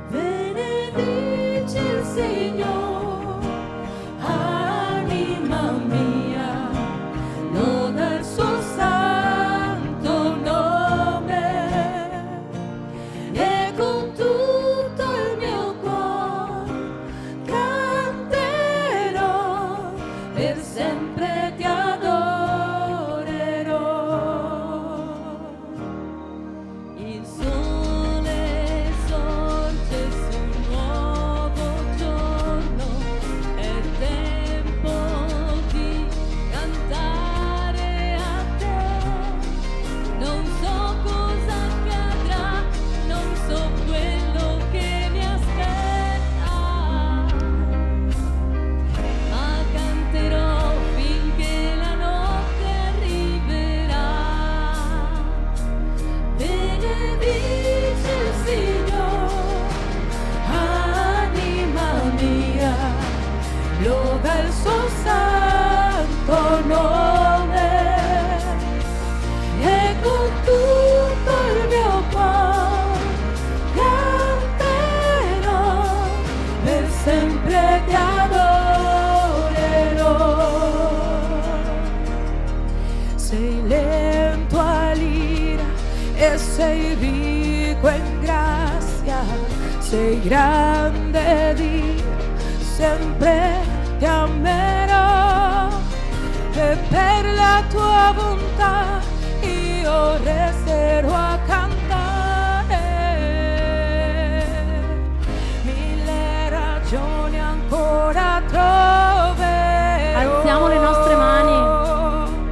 Benedici il Signore, anima mia, loda il suo santo nome, e con tutto il mio cuore canterò, per sempre ti adorerò. Il sole sorge su un nuovo giorno, è tempo di cantare a te. Non so cosa accadrà, non so quello che mi aspetta, ma canterò finché la notte arriverà. Benedici il Signore, anima mia, loda il suo santo nome, e con tutto il mio cuore canterò, per sempre ti adorerò. Sei lento all'ira e sei ricco in grazia, sei grande Dio, sempre ti amerò, e per la tua bontà io resterò a cantare. Mille ragioni ancora troverò. Alziamo le nostre mani.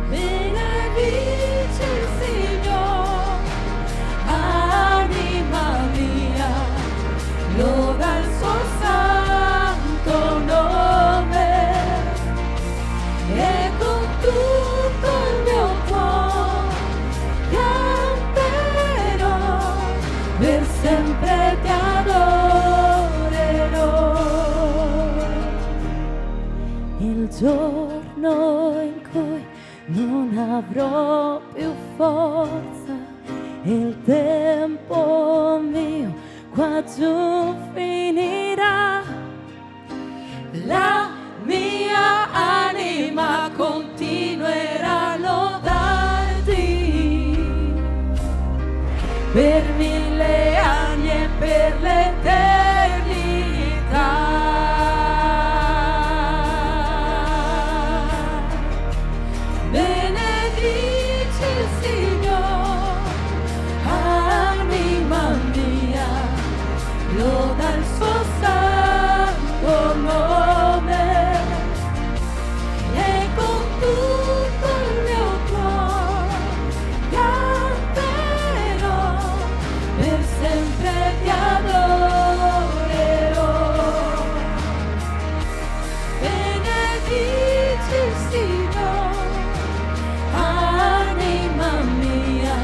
Benedici il Signore, anima mia, loda il suo santo nome, e con tutto il mio cuore canterò, per sempre ti adorerò. Il giorno in cui non avrò più forza, il tempo mio qua giù finirà, la mia anima continuerà a lodarti per 1000 anni e per l'eternità. Benedici il Signore, anima mia, loda il suo santo nome, e con tutto il mio cuore canterò, per sempre ti adorerò. Benedici il Signore, anima mia,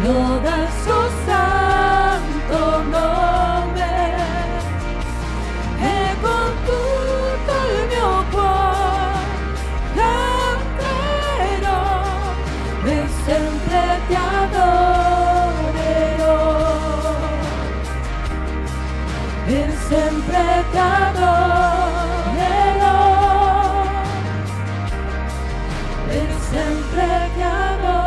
loda il suo santo nome, e con tutto il mio cuore canterò, per sempre ti adorerò, per sempre ti adorerò, per sempre ti adorerò.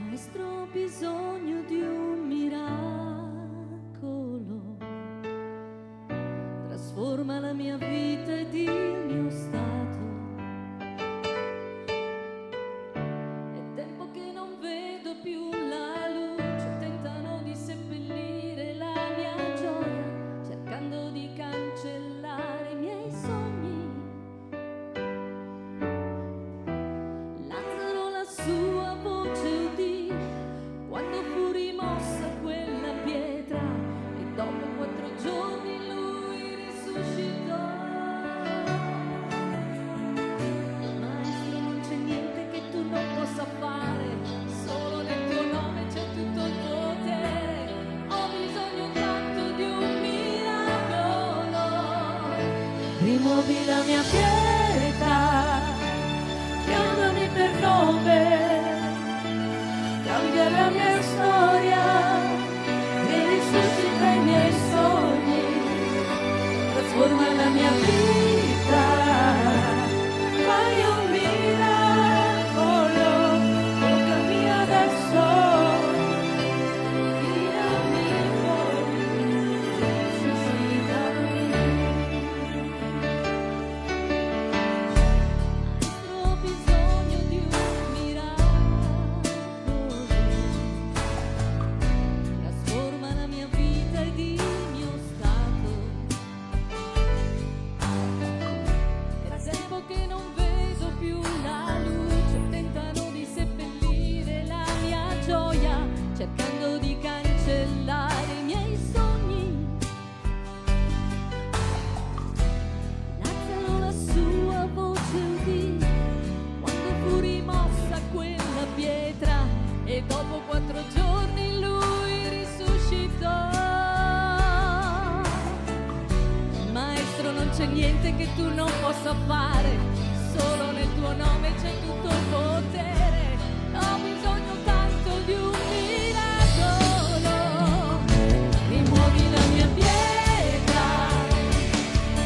Maestro, ho bisogno di un miracolo, trasforma la mia vita ed il mio stato. È tempo che non vedo più la luce, tentano di seppellire la mia gioia, cercano rimuovi la mia pietà, chiamami per nome, cambia la mia storia e risuscita i miei sogni, trasforma la mia vita, fai un miracolo, toccami adesso, tirami fuori, risuscitami. Maestro, ho bisogno di un miracolo, trasforma la mia vita ed il mio stato. È tempo che non vedo più la luce, tentano di seppellire la mia gioia, cercando di cancellare i miei sogni. Lazzaro la sua voce udì quando fu rimossa quella pietra e dopo 4 giorni lui risuscitò. Maestro, non c'è niente che tu non possa fare, solo nel tuo nome c'è tutto il potere. Ho bisogno tanto di un miracolo, rimuovi la mia pietra,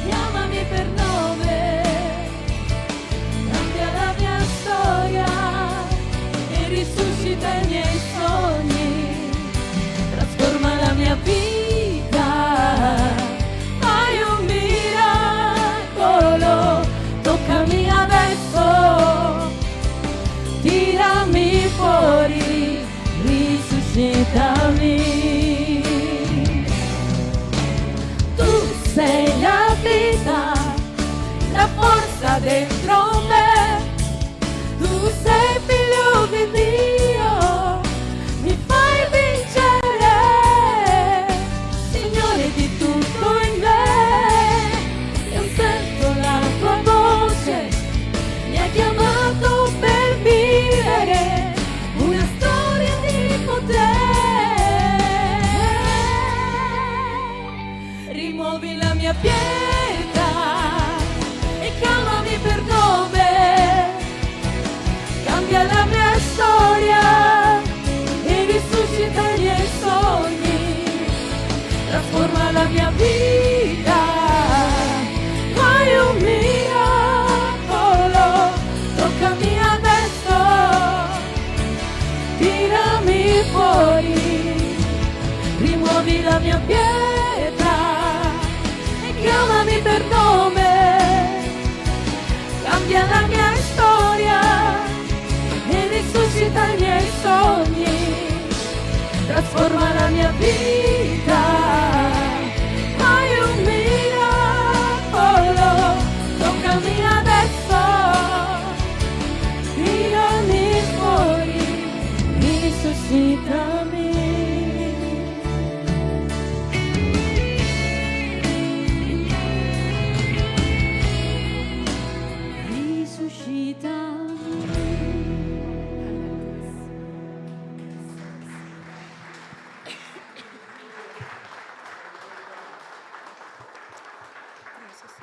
chiamami per nome, cambia la mia storia e risuscita i miei sogni, trasforma la mia vita, fai un miracolo, toccami adesso, tirami fuori, risuscitami. Tu sei la vita, la forza dentro me, tu sei figlio di Dio, mi fai vincere, Signore di tutto in me. Io sento la tua voce, mi hai chiamato per vivere una storia di potere. Rimuovi la mia pietra e chiamami per nome, cambia la mia storia e risuscita i miei sogni, trasforma la mia vita, fai un miracolo, toccami adesso, tirami fuori, rimuovi la mia pietra e chiamami per nome, cambia la mia storia e risuscita i miei sogni, trasforma la mia vita, fai un miracolo, toccami adesso, tirami fuori, risuscitami.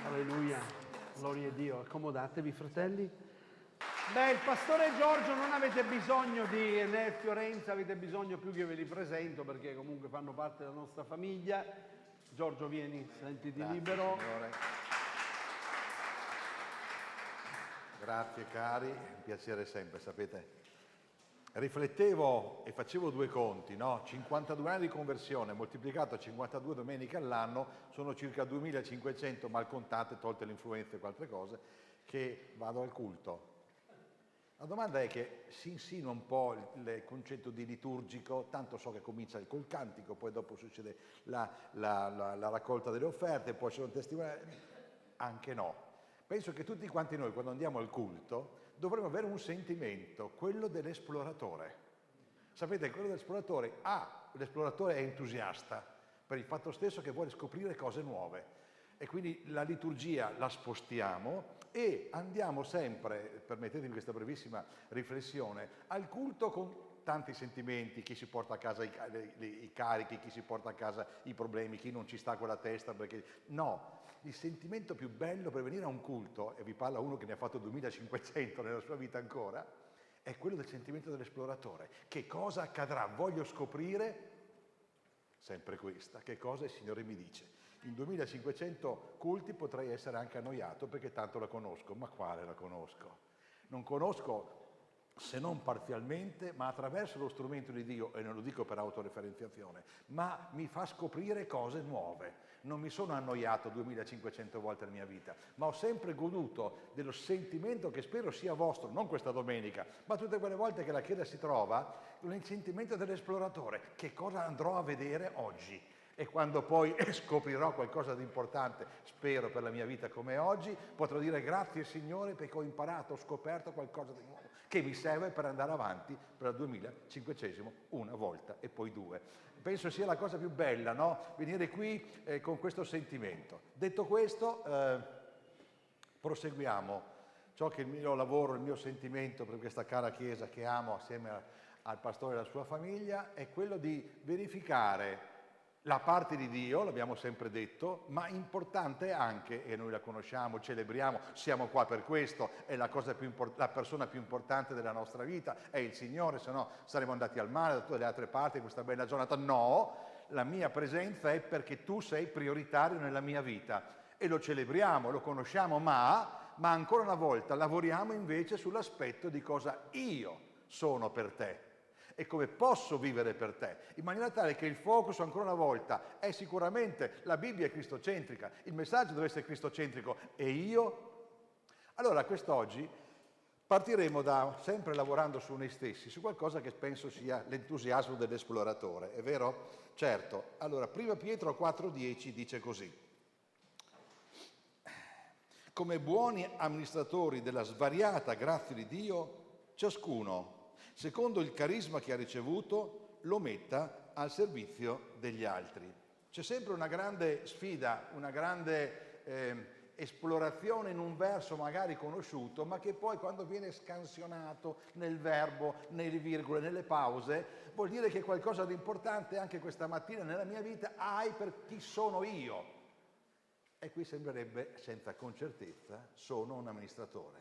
Alleluia, gloria a Dio. Accomodatevi, fratelli. Beh, il pastore Giorgio non avete bisogno di né Fiorenza, avete bisogno più che ve li presento perché comunque fanno parte della nostra famiglia. Giorgio, vieni, sentiti libero. Signore. Grazie cari, un piacere sempre, sapete. Riflettevo e facevo 2 conti, no? 52 anni di conversione moltiplicato a 52 domeniche all'anno sono circa 2500 mal contate, tolte le influenze e altre cose, che vado al culto. La domanda è che si insinua un po' il concetto di liturgico, tanto so che comincia col cantico, poi dopo succede la raccolta delle offerte, poi c'è un testimone, anche no. Penso che tutti quanti noi quando andiamo al culto dovremmo avere un sentimento, quello dell'esploratore. Sapete, quello dell'esploratore, l'esploratore è entusiasta per il fatto stesso che vuole scoprire cose nuove e quindi la liturgia la spostiamo e andiamo sempre, permettetemi questa brevissima riflessione, al culto con tanti sentimenti, chi si porta a casa i carichi, chi si porta a casa i problemi, chi non ci sta con la testa, perché no. il sentimento più bello per venire a un culto, e vi parla uno che ne ha fatto 2500 nella sua vita ancora, è quello del sentimento dell'esploratore. Che cosa accadrà? Voglio scoprire sempre questa, che cosa il Signore mi dice. In 2500 culti potrei essere anche annoiato perché tanto la conosco, ma quale la conosco? Non conosco se non parzialmente, ma attraverso lo strumento di Dio, e non lo dico per autoreferenziazione, ma mi fa scoprire cose nuove. Non mi sono annoiato 2500 volte nella mia vita, ma ho sempre goduto dello sentimento che spero sia vostro, non questa domenica, ma tutte quelle volte che la Chiesa si trova, il sentimento dell'esploratore. Che cosa andrò a vedere oggi? E quando poi scoprirò qualcosa di importante, spero per la mia vita come oggi, potrò dire grazie Signore perché ho imparato, ho scoperto qualcosa di nuovo che mi serve per andare avanti per il 2500esimo, una volta e poi due. Penso sia la cosa più bella, no? Venire qui con questo sentimento. Detto questo, proseguiamo. Ciò che il mio lavoro, il mio sentimento per questa cara Chiesa che amo assieme al pastore e alla sua famiglia è quello di verificare la parte di Dio, l'abbiamo sempre detto, ma importante anche, e noi la conosciamo, celebriamo, siamo qua per questo, è la persona più importante della nostra vita, è il Signore, se no saremmo andati al mare da tutte le altre parti in questa bella giornata. No, la mia presenza è perché tu sei prioritario nella mia vita e lo celebriamo, lo conosciamo, ma ancora una volta lavoriamo invece sull'aspetto di cosa io sono per te e come posso vivere per te, in maniera tale che il focus ancora una volta è sicuramente la Bibbia è cristocentrica, il messaggio deve essere cristocentrico e io? Allora quest'oggi partiremo sempre lavorando su noi stessi, su qualcosa che penso sia l'entusiasmo dell'esploratore, è vero? Certo. Allora, 1 Pietro 4,10 dice così: come buoni amministratori della svariata grazia di Dio, ciascuno secondo il carisma che ha ricevuto, lo metta al servizio degli altri. C'è sempre una grande sfida, una grande esplorazione in un verso magari conosciuto, ma che poi quando viene scansionato nel verbo, nelle virgole, nelle pause, vuol dire che qualcosa di importante anche questa mattina nella mia vita hai per chi sono io. E qui sembrerebbe, senza con certezza, sono un amministratore.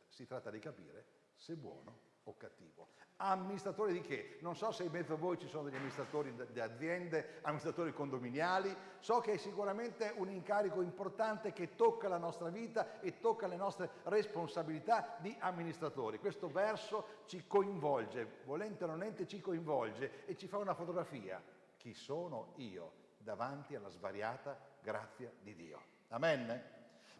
Si tratta di capire se è buono o cattivo. Amministratore di che? Non so se in mezzo a voi ci sono degli amministratori di aziende, amministratori condominiali, so che è sicuramente un incarico importante che tocca la nostra vita e tocca le nostre responsabilità di amministratori. Questo verso ci coinvolge, volente o nolente ci coinvolge e ci fa una fotografia. Chi sono io davanti alla svariata grazia di Dio? Amen?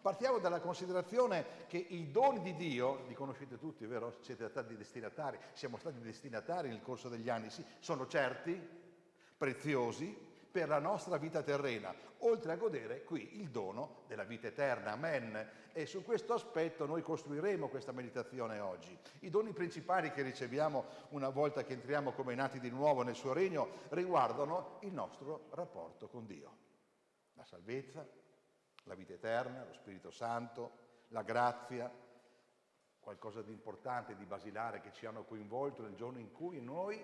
Partiamo dalla considerazione che i doni di Dio, li conoscete tutti, vero? Siete stati destinatari, siamo stati destinatari nel corso degli anni, sì, sono certi, preziosi per la nostra vita terrena, oltre a godere qui il dono della vita eterna, amen. E su questo aspetto noi costruiremo questa meditazione oggi. I doni principali che riceviamo una volta che entriamo come nati di nuovo nel suo regno riguardano il nostro rapporto con Dio, la salvezza, la vita eterna, lo Spirito Santo, la grazia, qualcosa di importante, di basilare che ci hanno coinvolto nel giorno in cui noi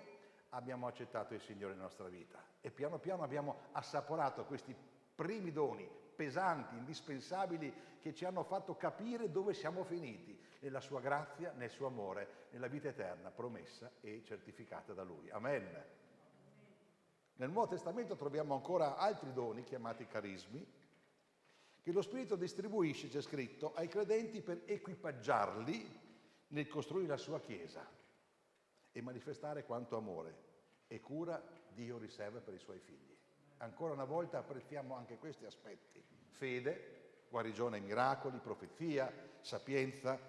abbiamo accettato il Signore nella nostra vita e piano piano abbiamo assaporato questi primi doni pesanti, indispensabili, che ci hanno fatto capire dove siamo finiti, nella sua grazia, nel suo amore, nella vita eterna promessa e certificata da Lui. Amen. Nel Nuovo Testamento troviamo ancora altri doni chiamati carismi, che lo Spirito distribuisce, c'è scritto, ai credenti per equipaggiarli nel costruire la sua Chiesa e manifestare quanto amore e cura Dio riserva per i suoi figli. Ancora una volta apprezziamo anche questi aspetti: fede, guarigione ai miracoli, profezia, sapienza,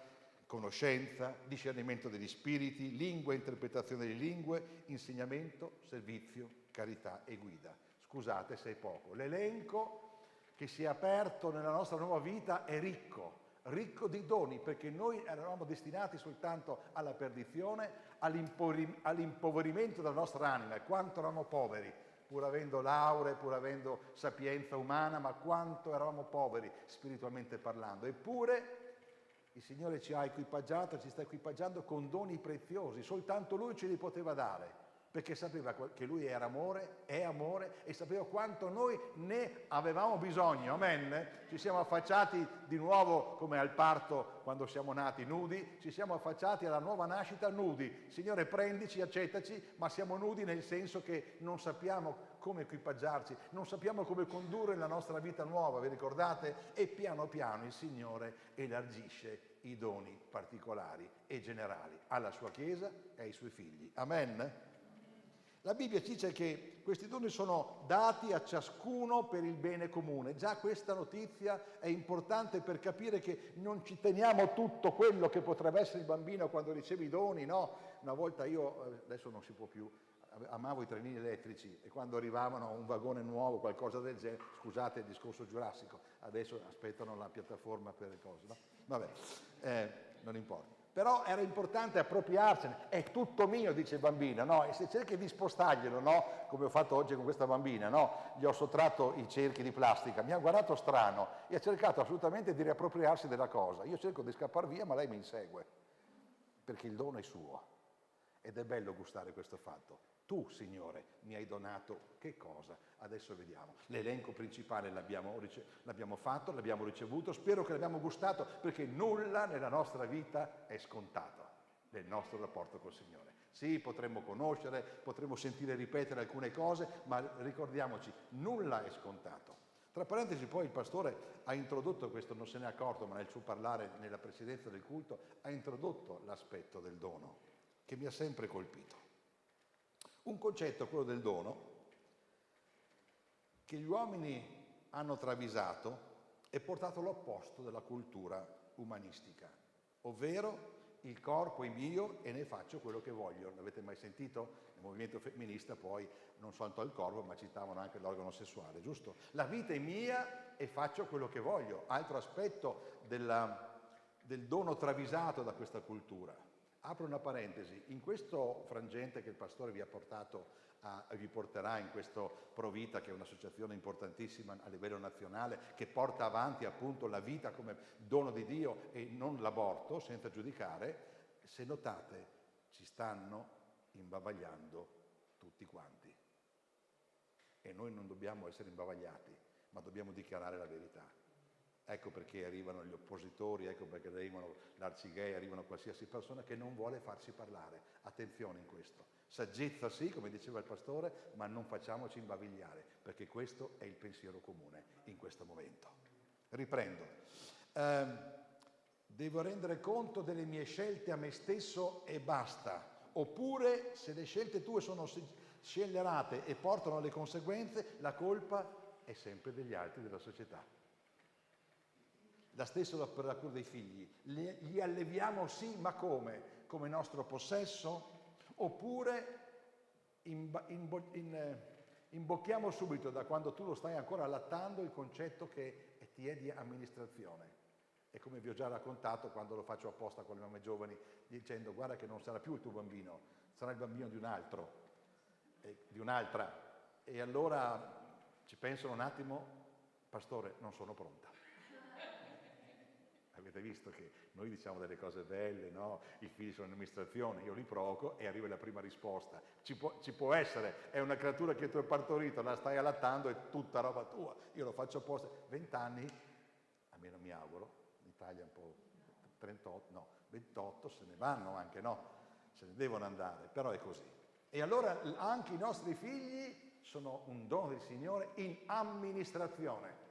conoscenza, discernimento degli spiriti, lingua e interpretazione di lingue, insegnamento, servizio, carità e guida. Scusate se è poco. L'elenco che si è aperto nella nostra nuova vita è ricco di doni, perché noi eravamo destinati soltanto alla perdizione, all'impoverimento della nostra anima, e quanto eravamo poveri, pur avendo lauree, pur avendo sapienza umana, ma quanto eravamo poveri spiritualmente parlando. Eppure il Signore ci ha equipaggiato, ci sta equipaggiando con doni preziosi, soltanto Lui ce li poteva dare. perché sapeva che lui era amore, è amore, e sapeva quanto noi ne avevamo bisogno, amen? Ci siamo affacciati di nuovo come al parto quando siamo nati nudi, ci siamo affacciati alla nuova nascita nudi. Signore, prendici, accettaci, ma siamo nudi nel senso che non sappiamo come equipaggiarci, non sappiamo come condurre la nostra vita nuova, vi ricordate? E piano piano il Signore elargisce i doni particolari e generali alla sua Chiesa e ai suoi figli, amen? La Bibbia ci dice che questi doni sono dati a ciascuno per il bene comune. Già questa notizia è importante per capire che non ci teniamo tutto quello che potrebbe essere il bambino quando riceve i doni, no? Una volta io, adesso non si può più, amavo i trenini elettrici e quando arrivavano un vagone nuovo, qualcosa del genere, scusate il discorso giurassico, adesso aspettano la piattaforma per le cose, no? Vabbè, non importa. Però era importante appropriarsene, è tutto mio, dice il bambino, no? E se cerchi di spostarglielo, no? Come ho fatto oggi con questa bambina, no? Gli ho sottratto i cerchi di plastica, mi ha guardato strano e ha cercato assolutamente di riappropriarsi della cosa. Io cerco di scappare via, ma lei mi insegue, perché il dono è suo. Ed è bello gustare questo fatto. Tu, Signore, mi hai donato che cosa? Adesso vediamo. L'elenco principale l'abbiamo fatto, l'abbiamo ricevuto, spero che l'abbiamo gustato, perché nulla nella nostra vita è scontato nel nostro rapporto col Signore. Sì, potremmo conoscere, potremmo sentire ripetere alcune cose, ma ricordiamoci, nulla è scontato. Tra parentesi, poi il pastore ha introdotto questo, non se ne è accorto, ma nel suo parlare, nella presidenza del culto, ha introdotto l'aspetto del dono, che mi ha sempre colpito. Un concetto, quello del dono, che gli uomini hanno travisato e portato all'opposto della cultura umanistica, ovvero il corpo è mio e ne faccio quello che voglio. L'avete mai sentito? Nel movimento femminista poi non soltanto il corpo, ma citavano anche l'organo sessuale, giusto? La vita è mia e faccio quello che voglio. Altro aspetto del dono travisato da questa cultura. Apro una parentesi, in questo frangente che il pastore vi ha portato, vi porterà in questo Provita, che è un'associazione importantissima a livello nazionale, che porta avanti appunto la vita come dono di Dio e non l'aborto, senza giudicare, se notate ci stanno imbavagliando tutti quanti. E noi non dobbiamo essere imbavagliati, ma dobbiamo dichiarare la verità. Ecco perché arrivano gli oppositori, ecco perché arrivano l'arcigay, arrivano qualsiasi persona che non vuole farsi parlare. Attenzione in questo. Saggezza sì, come diceva il pastore, ma non facciamoci imbavigliare, perché questo è il pensiero comune in questo momento. Riprendo. Devo rendere conto delle mie scelte a me stesso e basta. Oppure, se le scelte tue sono scellerate e portano alle conseguenze, la colpa è sempre degli altri della società. La stessa per la cura dei figli. Li alleviamo sì, ma come? Come nostro possesso? Oppure imbocchiamo subito, da quando tu lo stai ancora allattando, il concetto che ti è di amministrazione. E come vi ho già raccontato, quando lo faccio apposta con le mamme giovani, dicendo guarda che non sarà più il tuo bambino, sarà il bambino di un altro, di un'altra. E allora ci pensano un attimo, pastore, non sono pronta. Avete visto che noi diciamo delle cose belle, no? I figli sono in amministrazione, io li provoco e arriva la prima risposta. Ci può essere, è una creatura che tu hai partorito, la stai allattando, è tutta roba tua, io lo faccio apposta. 20 anni, almeno mi auguro, in Italia un po' 38, no, 28 se ne vanno anche, no? Se ne devono andare, però è così. E allora anche i nostri figli sono un dono del Signore in amministrazione.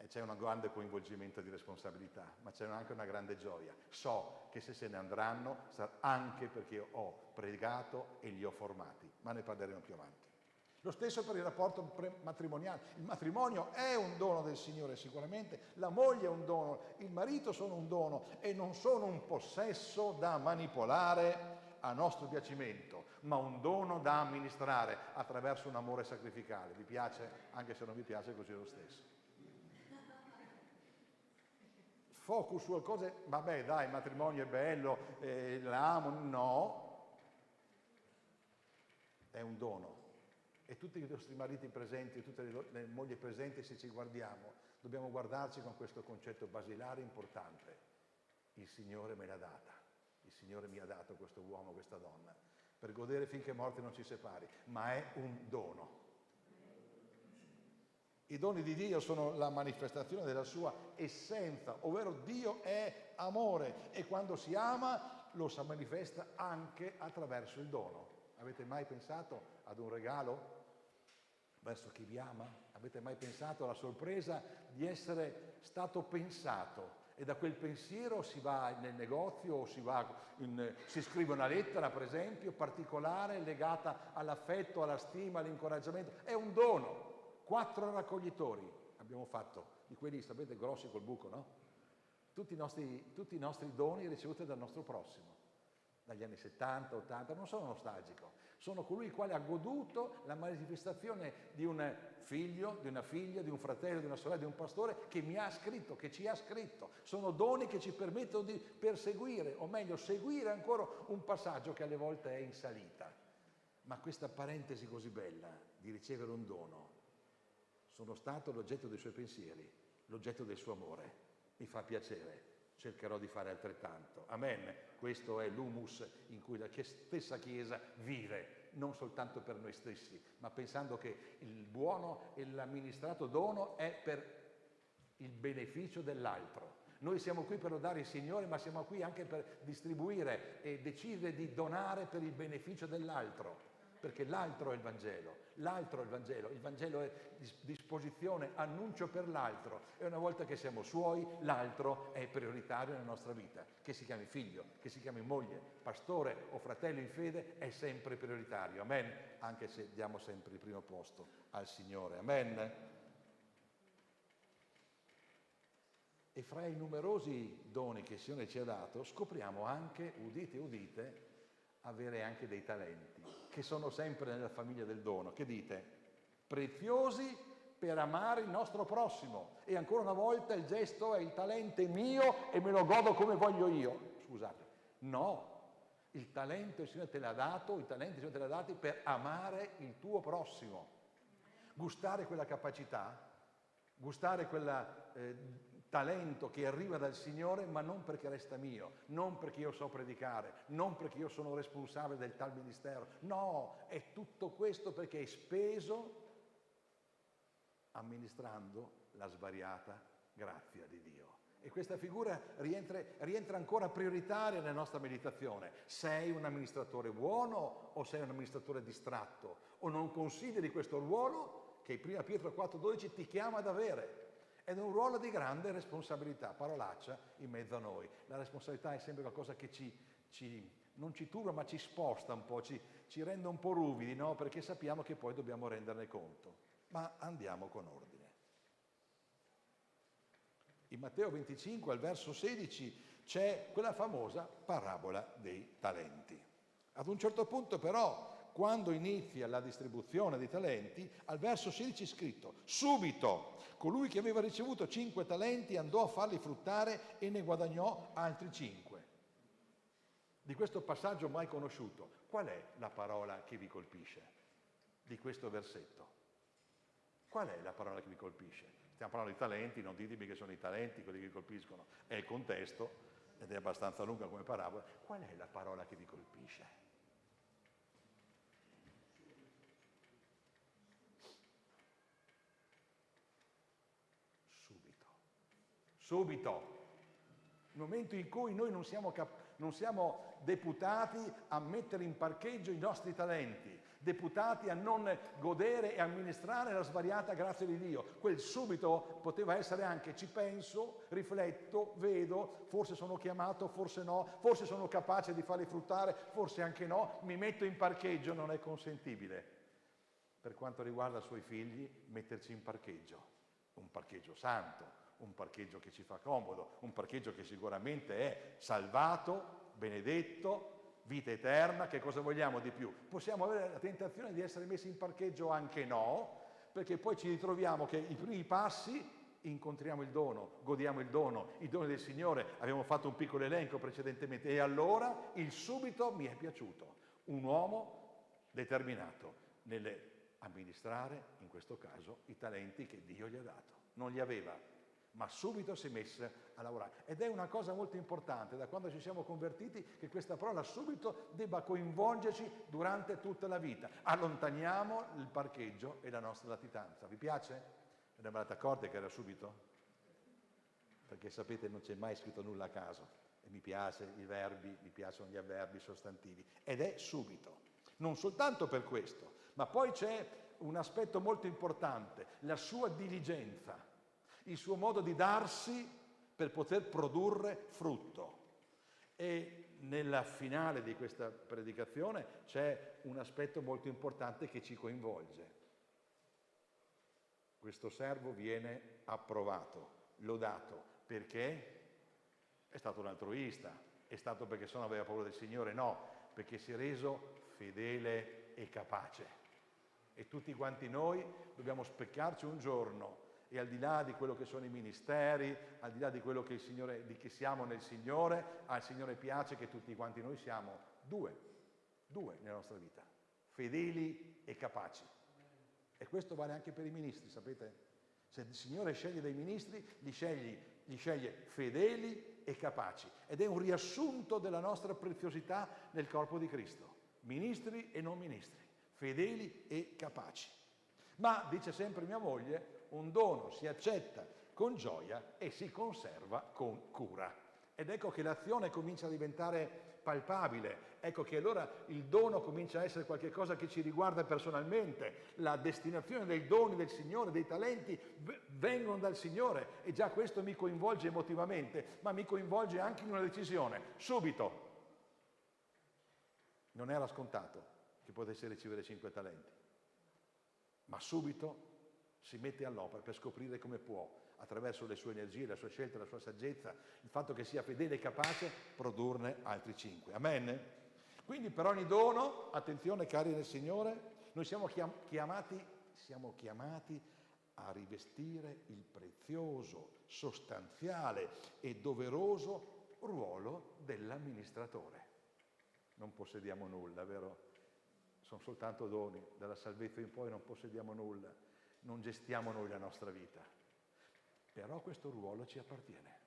E c'è un grande coinvolgimento di responsabilità, ma c'è anche una grande gioia. So che se ne andranno sarà anche perché ho pregato e li ho formati, ma ne parleremo più avanti. Lo stesso per il rapporto matrimoniale. Il matrimonio è un dono del Signore sicuramente, la moglie è un dono, il marito sono un dono e non sono un possesso da manipolare a nostro piacimento, ma un dono da amministrare attraverso un amore sacrificale. Vi piace? Anche se non vi piace, così è lo stesso. Focus su cose, vabbè dai, il matrimonio è bello, l'amo, no, è un dono. E tutti i nostri mariti presenti, tutte le mogli presenti, se ci guardiamo, dobbiamo guardarci con questo concetto basilare importante. Il Signore me l'ha data, il Signore mi ha dato questo uomo, questa donna, per godere finché morte non ci separi, ma è un dono. I doni di Dio sono la manifestazione della sua essenza, ovvero Dio è amore e quando si ama lo si manifesta anche attraverso il dono. Avete mai pensato ad un regalo verso chi vi ama? Avete mai pensato alla sorpresa di essere stato pensato? E da quel pensiero si va nel negozio o si scrive una lettera, per esempio, particolare, legata all'affetto, alla stima, all'incoraggiamento. È un dono. 4 raccoglitori abbiamo fatto, di quelli, sapete, grossi col buco, no? Tutti i nostri doni ricevuti dal nostro prossimo, dagli anni 70, 80, non sono nostalgico, sono colui il quale ha goduto la manifestazione di un figlio, di una figlia, di un fratello, di una sorella, di un pastore che mi ha scritto, che ci ha scritto. Sono doni che ci permettono di perseguire, o meglio, seguire ancora un passaggio che alle volte è in salita. Ma questa parentesi così bella di ricevere un dono, sono stato l'oggetto dei suoi pensieri, l'oggetto del suo amore. Mi fa piacere, cercherò di fare altrettanto. Amen. Questo è l'humus in cui la stessa Chiesa vive, non soltanto per noi stessi, ma pensando che il buono e l'amministrato dono è per il beneficio dell'altro. Noi siamo qui per lodare il Signore, ma siamo qui anche per distribuire e decidere di donare per il beneficio dell'altro. Perché l'altro è il Vangelo, il Vangelo è disposizione, annuncio per l'altro, e una volta che siamo suoi, l'altro è prioritario nella nostra vita, che si chiami figlio, che si chiami moglie, pastore o fratello in fede, è sempre prioritario, amen, anche se diamo sempre il primo posto al Signore, amen. E fra i numerosi doni che il Signore ci ha dato, scopriamo anche, udite udite, avere anche dei talenti, che sono sempre nella famiglia del dono. Che dite? Preziosi per amare il nostro prossimo. E ancora una volta il gesto è: il talento è mio e me lo godo come voglio io. Scusate, no, il talento il Signore te l'ha dato, i talenti il Signore te l'ha dati per amare il tuo prossimo. Gustare quella capacità, gustare quel talento che arriva dal Signore, ma non perché resta mio, non perché io so predicare, non perché io sono responsabile del tal ministero. No, è tutto questo perché è speso amministrando la svariata grazia di Dio. E questa figura rientra ancora prioritaria nella nostra meditazione. Sei un amministratore buono o sei un amministratore distratto? O non consideri questo ruolo che 1 Pietro 4,12 ti chiama ad avere? Ed è un ruolo di grande responsabilità, parolaccia in mezzo a noi. La responsabilità è sempre qualcosa che non ci turba, ma ci sposta un po', ci rende un po' ruvidi, no? Perché sappiamo che poi dobbiamo renderne conto. Ma andiamo con ordine. In Matteo 25, al verso 16, c'è quella famosa parabola dei talenti. Ad un certo punto però, quando inizia la distribuzione dei talenti, al verso 16 è scritto: subito colui che aveva ricevuto 5 talenti andò a farli fruttare e ne guadagnò altri 5. Di questo passaggio mai conosciuto, qual è la parola che vi colpisce di questo versetto? Qual è la parola che vi colpisce? Stiamo parlando di talenti, non ditemi che sono i talenti quelli che vi colpiscono, è il contesto ed è abbastanza lunga come parabola. Qual è la parola che vi colpisce? Subito, nel momento in cui noi non siamo deputati a mettere in parcheggio i nostri talenti, deputati a non godere e amministrare la svariata grazia di Dio. Quel subito poteva essere anche: ci penso, rifletto, vedo, forse sono chiamato, forse no, forse sono capace di farli fruttare, forse anche no, mi metto in parcheggio. Non è consentibile, per quanto riguarda i suoi figli, metterci in parcheggio, un parcheggio santo, un parcheggio che ci fa comodo, un parcheggio che sicuramente è salvato, benedetto, vita eterna. Che cosa vogliamo di più? Possiamo avere la tentazione di essere messi in parcheggio anche no, perché poi ci ritroviamo che i primi passi incontriamo il dono, godiamo il dono, i doni del Signore. Abbiamo fatto un piccolo elenco precedentemente e allora il subito mi è piaciuto. Un uomo determinato nell'amministrare, in questo caso, i talenti che Dio gli ha dato. Non li aveva ma subito si è messa a lavorare. Ed è una cosa molto importante, da quando ci siamo convertiti, che questa parola subito debba coinvolgerci durante tutta la vita. Allontaniamo il parcheggio e la nostra latitanza. Vi piace? Ve ne eravate accorti che era subito? Perché sapete, non c'è mai scritto nulla a caso. E mi piace i verbi, mi piacciono gli avverbi, i sostantivi. Ed è subito. Non soltanto per questo, ma poi c'è un aspetto molto importante, la sua diligenza, il suo modo di darsi per poter produrre frutto. E nella finale di questa predicazione c'è un aspetto molto importante che ci coinvolge. Questo servo viene approvato, lodato, perché è stato un altruista, è stato perché sennò aveva paura del Signore, no, perché si è reso fedele e capace. E tutti quanti noi dobbiamo specchiarci un giorno e al di là di quello che sono i ministeri, al di là di quello che di chi siamo nel Signore, al Signore piace che tutti quanti noi siamo due nella nostra vita, fedeli e capaci. E questo vale anche per i ministri, sapete? Se il Signore sceglie dei ministri, li sceglie fedeli e capaci. Ed è un riassunto della nostra preziosità nel corpo di Cristo. Ministri e non ministri, fedeli e capaci. Ma, dice sempre mia moglie, un dono si accetta con gioia e si conserva con cura. Ed ecco che l'azione comincia a diventare palpabile, ecco che allora il dono comincia a essere qualcosa che ci riguarda personalmente, la destinazione dei doni del Signore, dei talenti vengono dal Signore e già questo mi coinvolge emotivamente, ma mi coinvolge anche in una decisione, subito. Non era scontato che potesse ricevere 5 talenti, ma subito si mette all'opera per scoprire come può, attraverso le sue energie, la sua scelta, la sua saggezza, il fatto che sia fedele e capace, produrne altri 5. Amen? Quindi per ogni dono, attenzione cari nel Signore, noi siamo chiamati a rivestire il prezioso, sostanziale e doveroso ruolo dell'amministratore. Non possediamo nulla, vero? Sono soltanto doni, dalla salvezza in poi non possediamo nulla, non gestiamo noi la nostra vita. Però questo ruolo ci appartiene.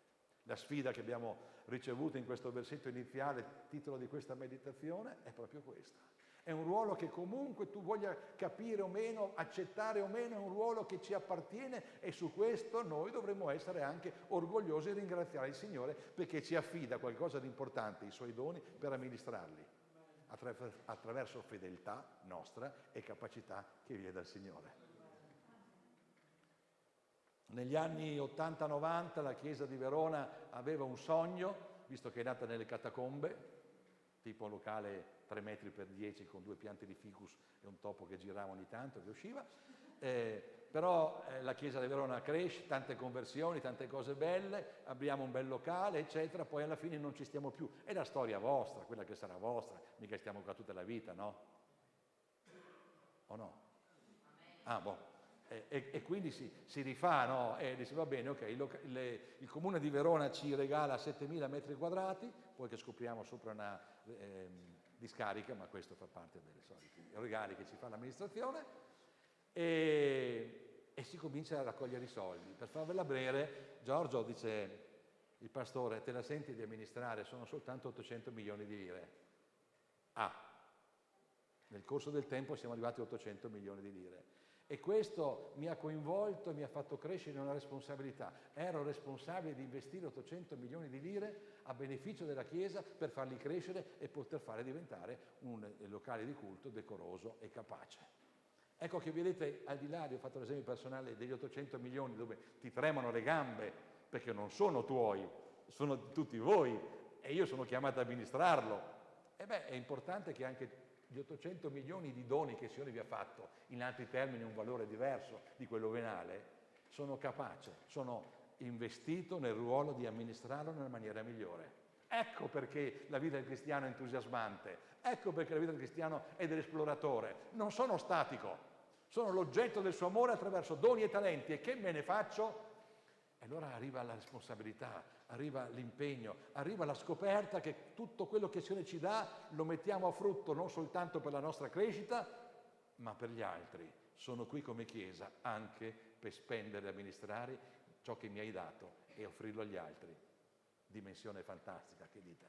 La sfida che abbiamo ricevuto in questo versetto iniziale, titolo di questa meditazione, è proprio questa. È un ruolo che comunque tu voglia capire o meno, accettare o meno, è un ruolo che ci appartiene e su questo noi dovremmo essere anche orgogliosi e ringraziare il Signore perché ci affida qualcosa di importante, i Suoi doni, per amministrarli attraverso fedeltà nostra e capacità che viene dal Signore. Negli anni 80-90 la Chiesa di Verona aveva un sogno, visto che è nata nelle catacombe, tipo un locale 3 metri per 10 con 2 piante di ficus e un topo che girava ogni tanto, che usciva, però la Chiesa di Verona cresce, tante conversioni, tante cose belle, apriamo un bel locale, eccetera, poi alla fine non ci stiamo più. È la storia vostra, quella che sarà vostra, mica stiamo qua tutta la vita, no? O no? Ah, boh. E quindi si rifà, no? E dice va bene, ok, il comune di Verona ci regala 7.000 metri quadrati, poi che scopriamo sopra una discarica, ma questo fa parte dei soliti regali che ci fa l'amministrazione, e si comincia a raccogliere i soldi. Per farvela breve, Giorgio dice, il pastore, te la senti di amministrare? Sono soltanto 800 milioni di lire. Nel corso del tempo siamo arrivati a 800 milioni di lire. E questo mi ha coinvolto e mi ha fatto crescere in una responsabilità. Ero responsabile di investire 800 milioni di lire a beneficio della Chiesa per farli crescere e poter fare diventare un locale di culto decoroso e capace. Ecco che vedete, al di là, vi ho fatto l'esempio personale degli 800 milioni dove ti tremano le gambe perché non sono tuoi, sono di tutti voi e io sono chiamato ad amministrarlo. È importante che anche gli 800 milioni di doni che il Signore vi ha fatto, in altri termini un valore diverso di quello venale, sono capace, sono investito nel ruolo di amministrarlo nella maniera migliore. Ecco perché la vita del cristiano è entusiasmante, ecco perché la vita del cristiano è dell'esploratore. Non sono statico, sono l'oggetto del suo amore attraverso doni e talenti. E che me ne faccio? E allora arriva la responsabilità, arriva l'impegno, arriva la scoperta che tutto quello che il Signore ci dà lo mettiamo a frutto non soltanto per la nostra crescita, ma per gli altri. Sono qui come Chiesa anche per spendere e amministrare ciò che mi hai dato e offrirlo agli altri. Dimensione fantastica, che dite?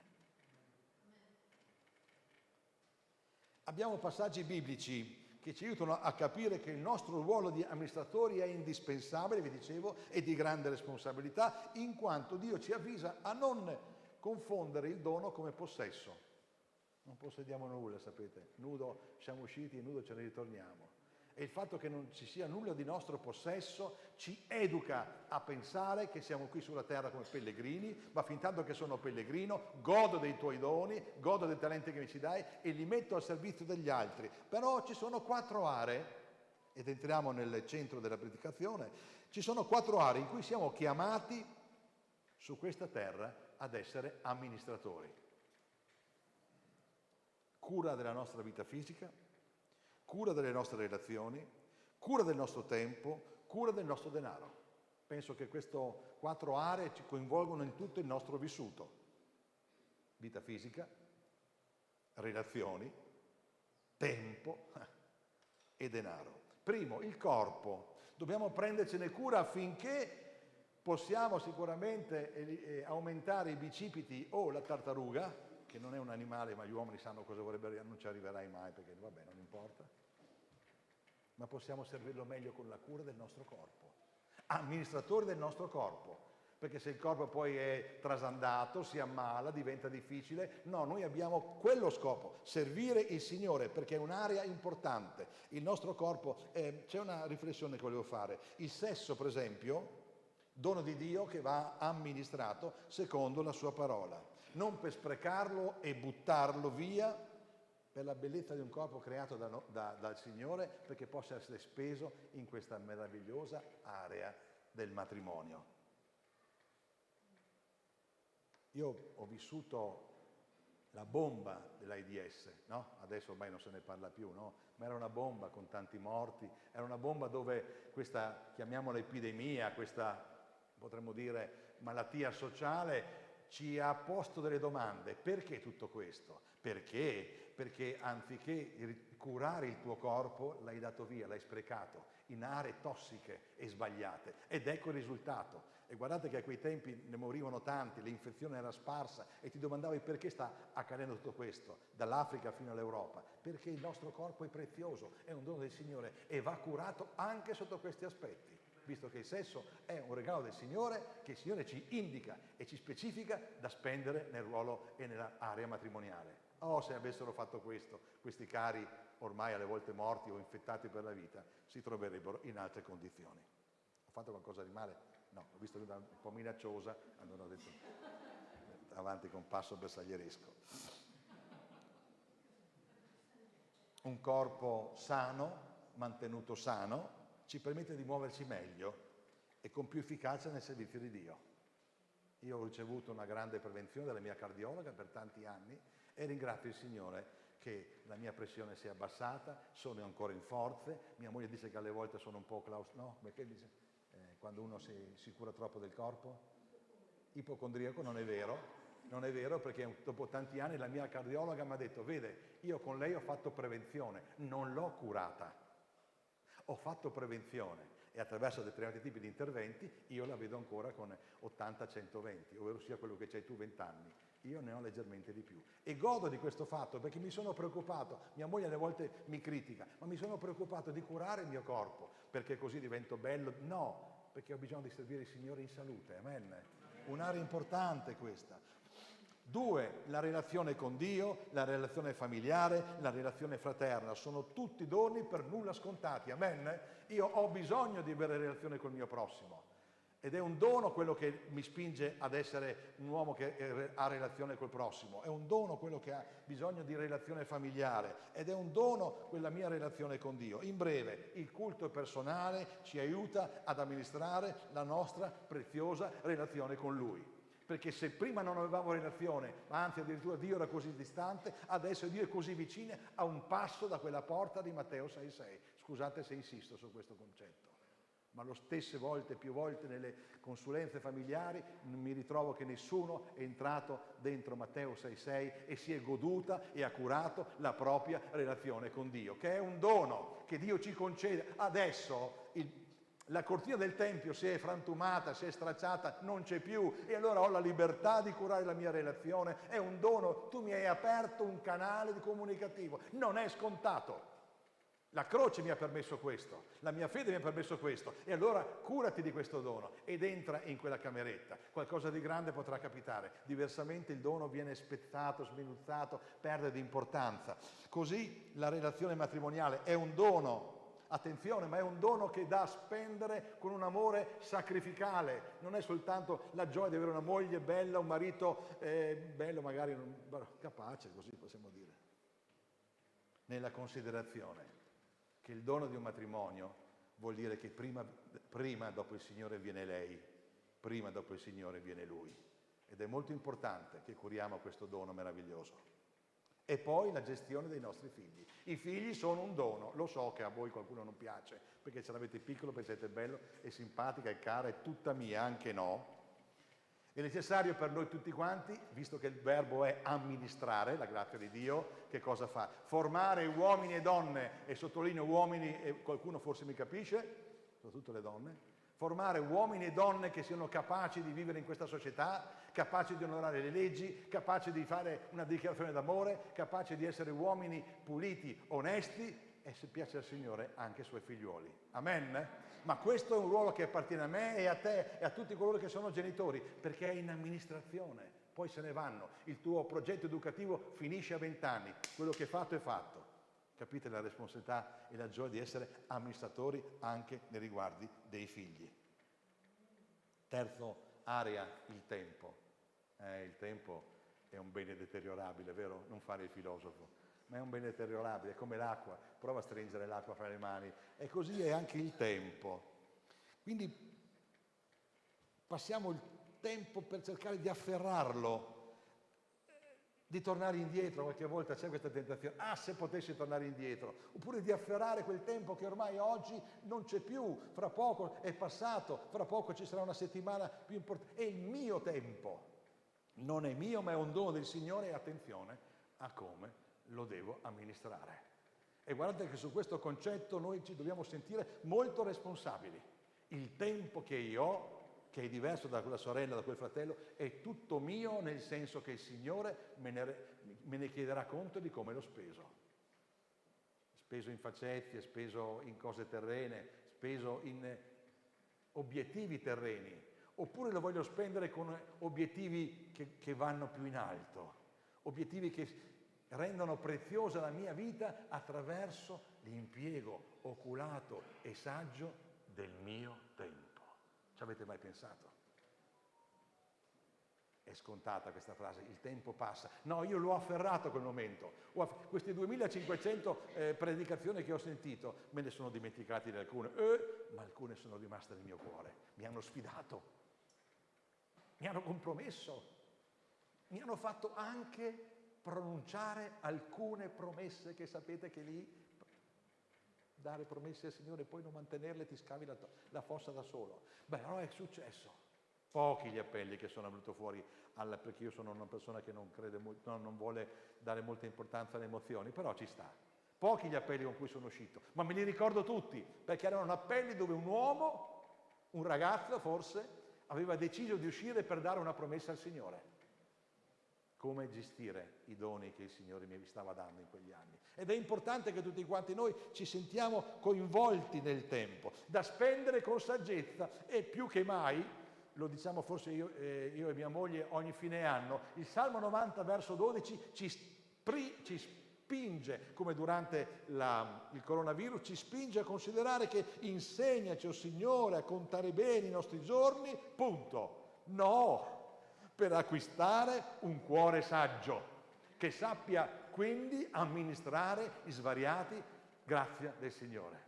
Abbiamo passaggi biblici che ci aiutano a capire che il nostro ruolo di amministratori è indispensabile, vi dicevo, e di grande responsabilità, in quanto Dio ci avvisa a non confondere il dono come possesso. Non possediamo nulla, sapete, nudo siamo usciti e nudo ce ne ritorniamo. E il fatto che non ci sia nulla di nostro possesso ci educa a pensare che siamo qui sulla terra come pellegrini, ma fin tanto che sono pellegrino godo dei tuoi doni, godo dei talenti che mi ci dai e li metto al servizio degli altri. Però ci sono 4 aree, ed entriamo nel centro della predicazione, ci sono 4 aree in cui siamo chiamati su questa terra ad essere amministratori. Cura della nostra vita fisica, cura delle nostre relazioni, cura del nostro tempo, cura del nostro denaro. Penso che queste 4 aree ci coinvolgono in tutto il nostro vissuto. Vita fisica, relazioni, tempo e denaro. Primo, il corpo. Dobbiamo prendercene cura affinché possiamo sicuramente aumentare i bicipiti o la tartaruga, che non è un animale, ma gli uomini sanno cosa vorrebbero, non ci arriverai mai perché vabbè, non importa, ma possiamo servirlo meglio con la cura del nostro corpo, amministratori del nostro corpo, perché se il corpo poi è trasandato, si ammala, diventa difficile. No, noi abbiamo quello scopo, servire il Signore, perché è un'area importante. Il nostro corpo, c'è una riflessione che volevo fare, il sesso per esempio, dono di Dio che va amministrato secondo la sua parola. Non per sprecarlo e buttarlo via, per la bellezza di un corpo creato dal Signore, perché possa essere speso in questa meravigliosa area del matrimonio. Io ho vissuto la bomba dell'AIDS, no? Adesso ormai non se ne parla più, no? Ma era una bomba con tanti morti, era una bomba dove questa, chiamiamola epidemia, questa, potremmo dire, malattia sociale, ci ha posto delle domande. Perché tutto questo? Perché? Perché anziché curare il tuo corpo, l'hai dato via, l'hai sprecato in aree tossiche e sbagliate. Ed ecco il risultato. E guardate che a quei tempi ne morivano tanti, l'infezione era sparsa e ti domandavi perché sta accadendo tutto questo, dall'Africa fino all'Europa. Perché il nostro corpo è prezioso, è un dono del Signore e va curato anche sotto questi aspetti. Visto che il sesso è un regalo del Signore, che il Signore ci indica e ci specifica da spendere nel ruolo e nell'area matrimoniale. Oh, se avessero fatto questo, questi cari, ormai alle volte morti o infettati per la vita, si troverebbero in altre condizioni. Ho fatto qualcosa di male? No, ho visto una un po' minacciosa, allora ho detto avanti con passo bersaglieresco. Un corpo sano, mantenuto sano, ci permette di muoverci meglio e con più efficacia nel servizio di Dio. Io ho ricevuto una grande prevenzione dalla mia cardiologa per tanti anni e ringrazio il Signore che la mia pressione si è abbassata, sono ancora in forze. Mia moglie dice che alle volte sono un po' no, perché dice? Quando uno si cura troppo del corpo? Ipocondriaco, non è vero perché dopo tanti anni la mia cardiologa mi ha detto, vede, io con lei ho fatto prevenzione, non l'ho curata. Ho fatto prevenzione e attraverso determinati tipi di interventi io la vedo ancora con 80-120, ovvero sia quello che c'hai tu 20 anni. Io ne ho leggermente di più. E godo di questo fatto perché mi sono preoccupato, mia moglie alle volte mi critica, ma mi sono preoccupato di curare il mio corpo perché così divento bello. No, perché ho bisogno di servire il Signore in salute, amen. Un'area importante questa. 2, la relazione con Dio, la relazione familiare, la relazione fraterna, sono tutti doni per nulla scontati, amen? Io ho bisogno di avere relazione col mio prossimo ed è un dono quello che mi spinge ad essere un uomo che ha relazione col prossimo, è un dono quello che ha bisogno di relazione familiare ed è un dono quella mia relazione con Dio. In breve, il culto personale ci aiuta ad amministrare la nostra preziosa relazione con Lui. Perché se prima non avevamo relazione, ma anzi addirittura Dio era così distante, adesso Dio è così vicino a un passo da quella porta di Matteo 6,6. Scusate se insisto su questo concetto, ma lo stesse volte, più volte nelle consulenze familiari mi ritrovo che nessuno è entrato dentro Matteo 6,6 e si è goduta e ha curato la propria relazione con Dio, che è un dono che Dio ci concede. Adesso La cortina del Tempio si è frantumata, si è stracciata, non c'è più, e allora ho la libertà di curare la mia relazione. È un dono, tu mi hai aperto un canale di comunicativo, non è scontato. La croce mi ha permesso questo, la mia fede mi ha permesso questo, e allora curati di questo dono ed entra in quella cameretta. Qualcosa di grande potrà capitare, diversamente il dono viene spezzato, sminuzzato, perde di importanza. Così la relazione matrimoniale è un dono, attenzione, ma è un dono che da spendere con un amore sacrificale. Non è soltanto la gioia di avere una moglie bella, un marito bello, magari capace, così possiamo dire. Nella considerazione che il dono di un matrimonio vuol dire che prima dopo il Signore viene lei, prima dopo il Signore viene lui. Ed è molto importante che curiamo questo dono meraviglioso. E poi la gestione dei nostri figli. I figli sono un dono, lo so che a voi qualcuno non piace, perché ce l'avete piccolo, perché siete bello e simpatica e cara, è tutta mia, anche no. È necessario per noi tutti quanti, visto che il verbo è amministrare, la grazia di Dio, che cosa fa? Formare uomini e donne, e sottolineo uomini, e qualcuno forse mi capisce, soprattutto le donne, formare uomini e donne che siano capaci di vivere in questa società, capaci di onorare le leggi, capaci di fare una dichiarazione d'amore, capaci di essere uomini puliti, onesti, e se piace al Signore anche ai suoi figliuoli. Amen? Ma questo è un ruolo che appartiene a me e a te e a tutti coloro che sono genitori, perché è in amministrazione, poi se ne vanno. Il tuo progetto educativo finisce a 20 anni, quello che è fatto è fatto. Capite la responsabilità e la gioia di essere amministratori anche nei riguardi dei figli. Terzo area, il tempo. Il tempo è un bene deteriorabile, vero? Non fare il filosofo. Ma è un bene deteriorabile, è come l'acqua, prova a stringere l'acqua fra le mani, e così è anche il tempo. Quindi passiamo il tempo per cercare di afferrarlo, di tornare indietro. Qualche volta c'è questa tentazione, se potessi tornare indietro, oppure di afferrare quel tempo che ormai oggi non c'è più, fra poco è passato, fra poco ci sarà una settimana più importante, è il mio tempo, non è mio ma è un dono del Signore, e attenzione a come lo devo amministrare. E guardate che su questo concetto noi ci dobbiamo sentire molto responsabili. Il tempo che io ho, che è diverso da quella sorella, da quel fratello, è tutto mio, nel senso che il Signore me ne chiederà conto di come l'ho speso. Speso in facezie, speso in cose terrene, speso in obiettivi terreni, oppure lo voglio spendere con obiettivi che vanno più in alto, obiettivi che rendono preziosa la mia vita attraverso l'impiego oculato e saggio del mio tempo. Ci avete mai pensato? È scontata questa frase, il tempo passa. No, io l'ho afferrato quel momento. Queste 2500 predicazioni che ho sentito, me ne sono dimenticati di alcune, ma alcune sono rimaste nel mio cuore. Mi hanno sfidato, mi hanno compromesso, mi hanno fatto anche pronunciare alcune promesse che sapete che lì dare promesse al Signore e poi non mantenerle ti scavi la fossa da solo. Beh, allora è successo. Pochi gli appelli che sono venuti fuori, perché io sono una persona che non crede molto, non vuole dare molta importanza alle emozioni, però ci sta. Pochi gli appelli con cui sono uscito, ma me li ricordo tutti, perché erano appelli dove un uomo, un ragazzo forse, aveva deciso di uscire per dare una promessa al Signore. Come gestire i doni che il Signore mi stava dando in quegli anni. Ed è importante che tutti quanti noi ci sentiamo coinvolti nel tempo, da spendere con saggezza, e più che mai, lo diciamo forse io e mia moglie ogni fine anno, il Salmo 90 verso 12 ci spinge, come durante il coronavirus, ci spinge a considerare che insegnaci, o Signore, a contare bene i nostri giorni, punto. No! Per acquistare un cuore saggio, che sappia quindi amministrare i svariati grazia del Signore.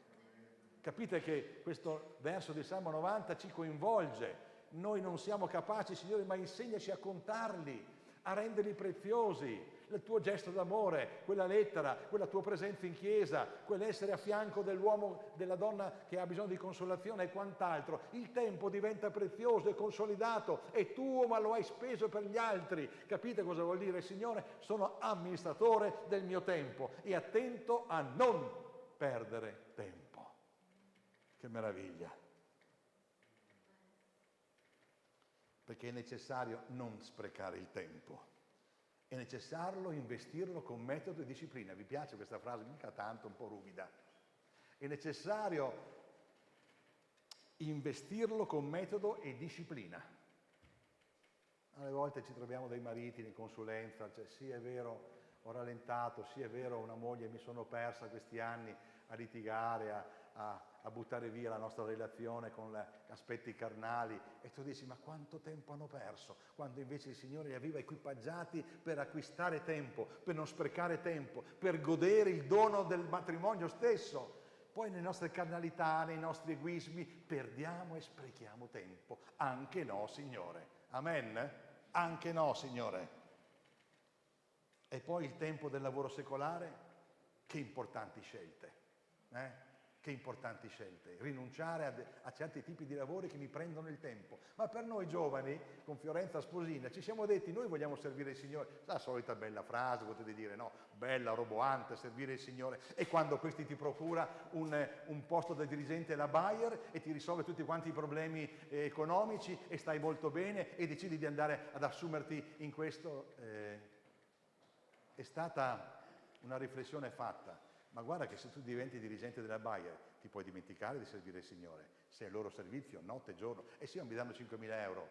Capite che questo verso del Salmo 90 ci coinvolge. Noi non siamo capaci, Signore, ma insegnaci a contarli, a renderli preziosi. Il tuo gesto d'amore, quella lettera, quella tua presenza in chiesa, quell'essere a fianco dell'uomo, della donna che ha bisogno di consolazione e quant'altro. Il tempo diventa prezioso e consolidato, è tuo ma lo hai speso per gli altri. Capite cosa vuol dire? Signore, sono amministratore del mio tempo e attento a non perdere tempo. Che meraviglia! perché è necessario non sprecare il tempo, è necessario investirlo con metodo e disciplina. Vi piace questa frase? Mica tanto, un po' ruvida. È necessario investirlo con metodo e disciplina. Alle volte ci troviamo dei mariti in consulenza, cioè sì è vero, ho rallentato, sì è vero, una moglie mi sono persa questi anni a litigare, a buttare via la nostra relazione con aspetti carnali, e tu dici ma quanto tempo hanno perso, quando invece il Signore li aveva equipaggiati per acquistare tempo, per non sprecare tempo, per godere il dono del matrimonio stesso. Poi nelle nostre carnalità, nei nostri egoismi perdiamo e sprechiamo tempo. Anche no, Signore. Amen? Anche no, Signore. E poi il tempo del lavoro secolare, che importanti scelte. Che importanti scelte. Rinunciare a certi tipi di lavori che mi prendono il tempo. Ma per noi giovani, con Fiorenza Sposina, ci siamo detti, noi vogliamo servire il Signore. La solita bella frase, potete dire, no? Bella, roboante, servire il Signore. E quando questi ti procura un posto da dirigente alla Bayer e ti risolve tutti quanti i problemi economici e stai molto bene e decidi di andare ad assumerti in questo... È stata una riflessione fatta. Ma guarda che se tu diventi dirigente della Bayer ti puoi dimenticare di servire il Signore. Sei al loro servizio, notte e giorno. E sì, mi danno 5.000 euro.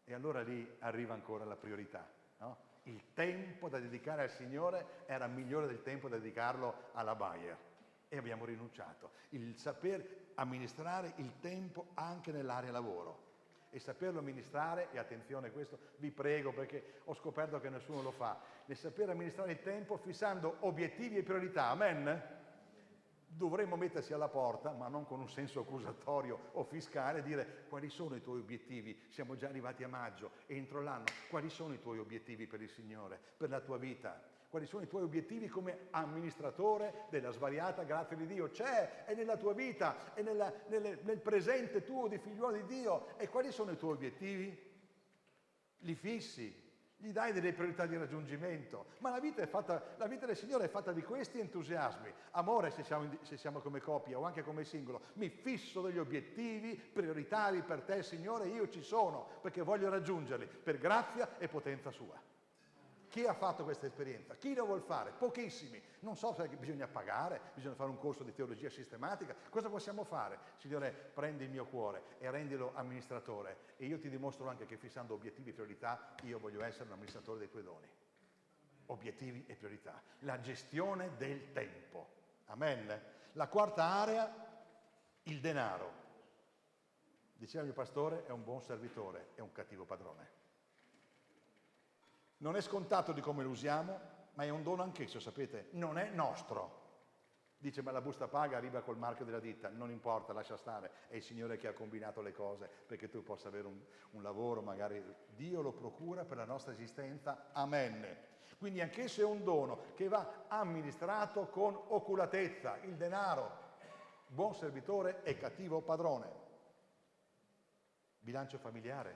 E allora lì arriva ancora la priorità, no? Il tempo da dedicare al Signore era migliore del tempo da dedicarlo alla Bayer. E abbiamo rinunciato. Il saper amministrare il tempo anche nell'area lavoro. E saperlo amministrare, e attenzione a questo, vi prego perché ho scoperto che nessuno lo fa, nel saper amministrare il tempo fissando obiettivi e priorità, amen? Dovremmo mettersi alla porta, ma non con un senso accusatorio o fiscale, e dire quali sono i tuoi obiettivi, siamo già arrivati a maggio, entro l'anno, quali sono i tuoi obiettivi per il Signore, per la tua vita? Quali sono i tuoi obiettivi come amministratore della svariata grazia di Dio? C'è, è nella tua vita, è nel presente tuo di figliuolo di Dio. E quali sono i tuoi obiettivi? Li fissi, gli dai delle priorità di raggiungimento. Ma la vita del Signore è fatta di questi entusiasmi. Amore, se siamo come coppia o anche come singolo, mi fisso degli obiettivi prioritari per te, Signore, io ci sono, perché voglio raggiungerli, per grazia e potenza sua. Chi ha fatto questa esperienza? Chi lo vuol fare? Pochissimi. Non so se bisogna pagare, bisogna fare un corso di teologia sistematica. Cosa possiamo fare? Signore, prendi il mio cuore e rendilo amministratore. E io ti dimostro anche che fissando obiettivi e priorità, io voglio essere un amministratore dei tuoi doni. Obiettivi e priorità. La gestione del tempo. Amen. La quarta area, il denaro. Diceva il mio pastore, è un buon servitore, è un cattivo padrone. Non è scontato di come lo usiamo, ma è un dono anch'esso, sapete? Non è nostro. Dice, ma la busta paga arriva col marchio della ditta. Non importa, lascia stare. È il Signore che ha combinato le cose perché tu possa avere un lavoro, magari Dio lo procura per la nostra esistenza. Amen. Quindi anch'esso è un dono che va amministrato con oculatezza. Il denaro, buon servitore e cattivo padrone. Bilancio familiare.